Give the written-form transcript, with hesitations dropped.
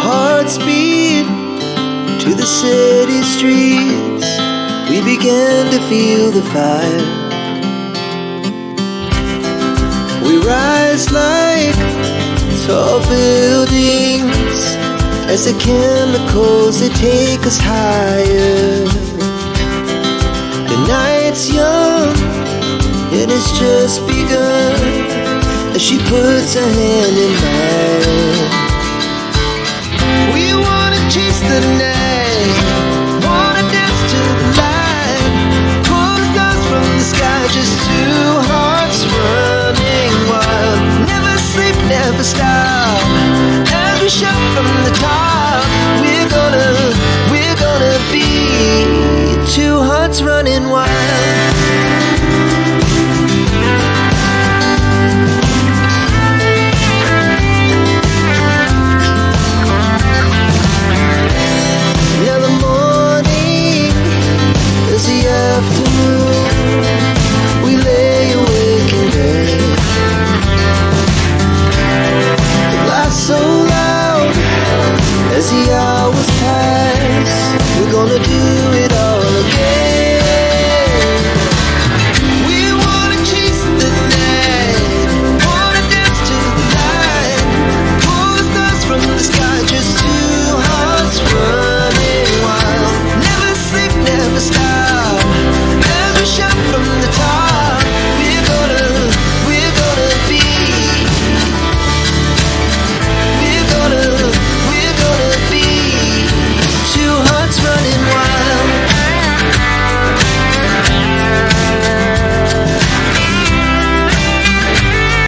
hearts beat to the city streets. We began to feel the fire. We rise like tall buildings as the chemicals, they take us higher. The night's young, it has just begun as she puts her hand in mine.